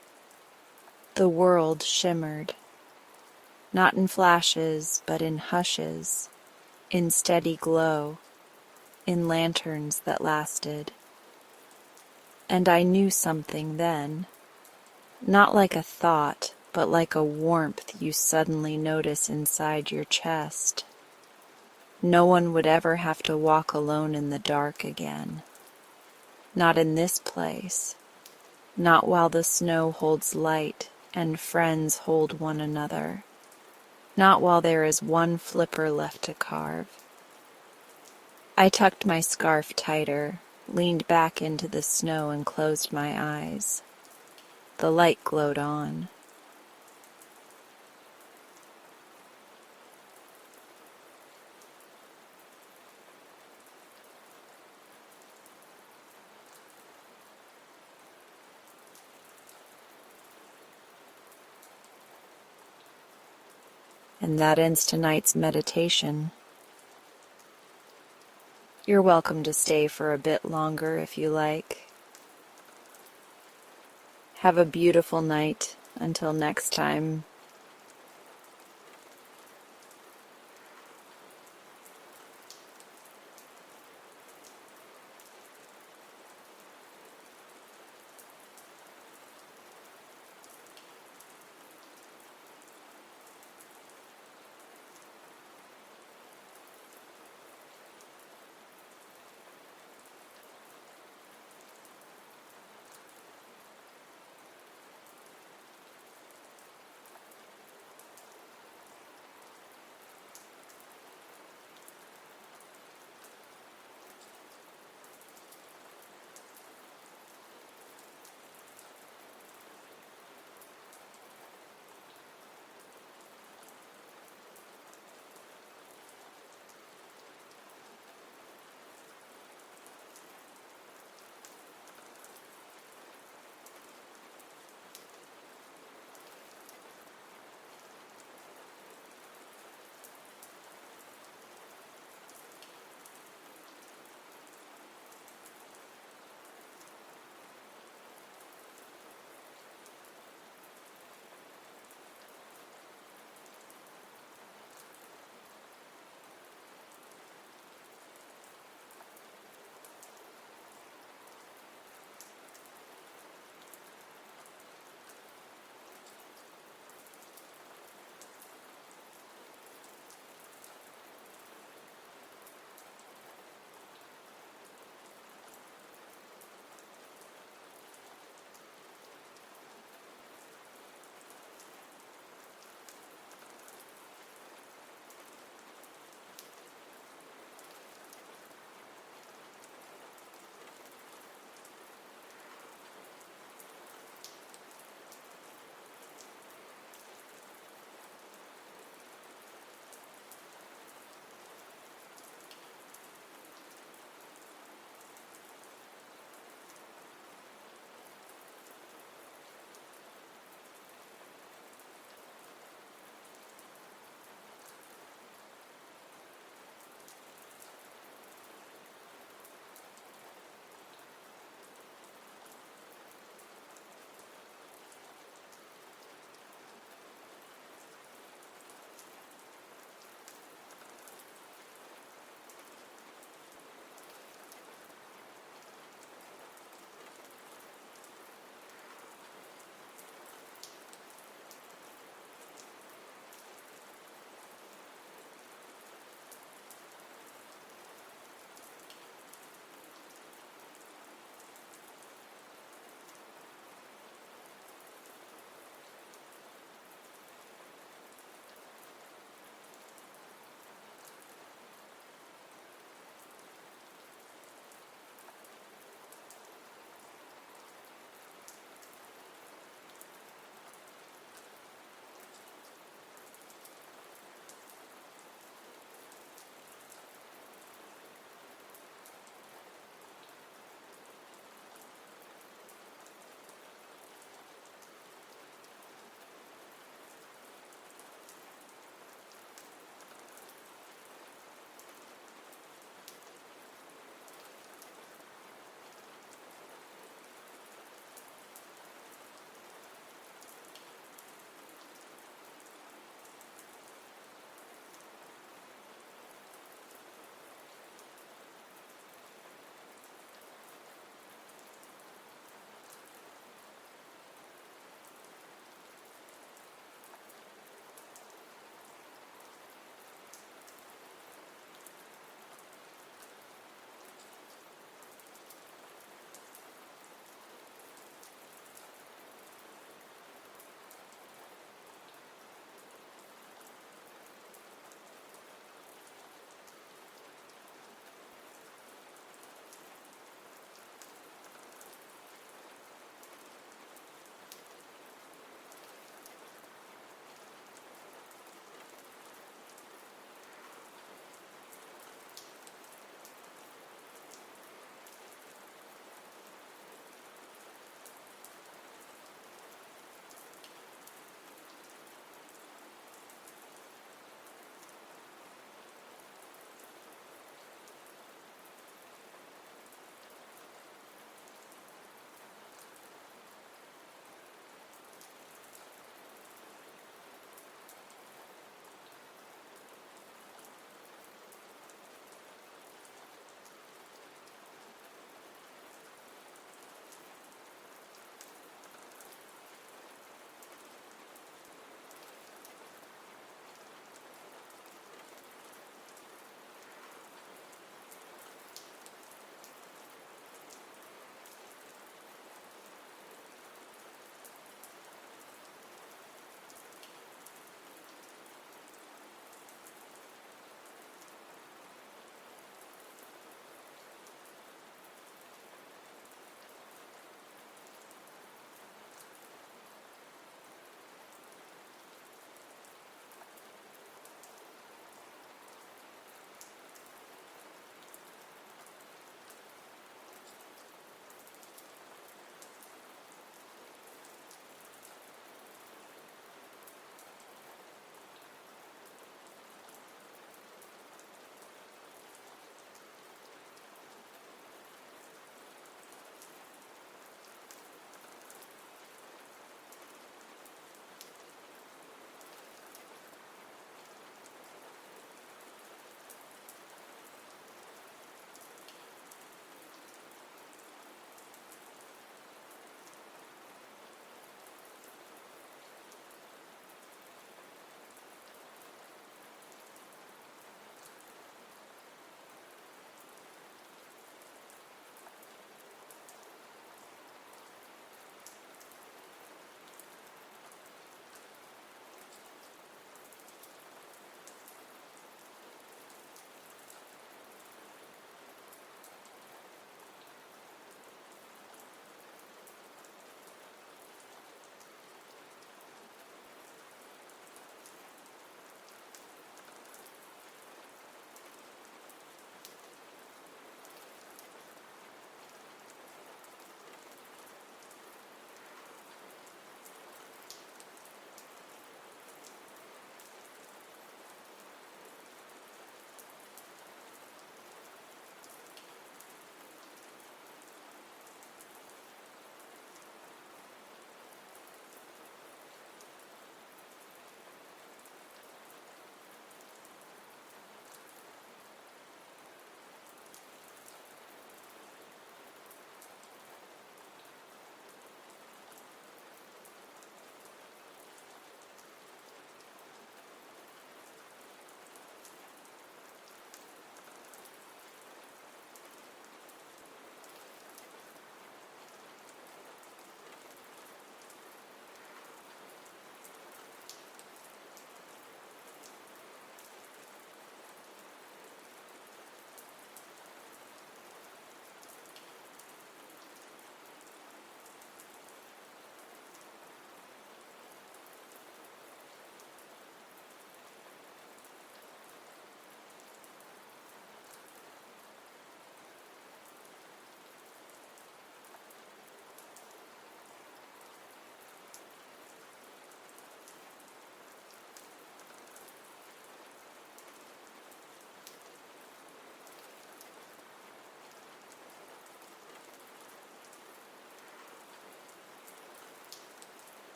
The world shimmered, not in flashes, but in hushes, in steady glow, in lanterns that lasted. And I knew something then, not like a thought, but like a warmth you suddenly notice inside your chest. No one would ever have to walk alone in the dark again. Not in this place. not while the snow holds light and friends hold one another, not while there is one flipper left to carve. I tucked my scarf tighter, leaned back into the snow and closed my eyes. The light glowed on. And that ends tonight's meditation. You're welcome to stay for a bit longer if you like. Have a beautiful night until next time.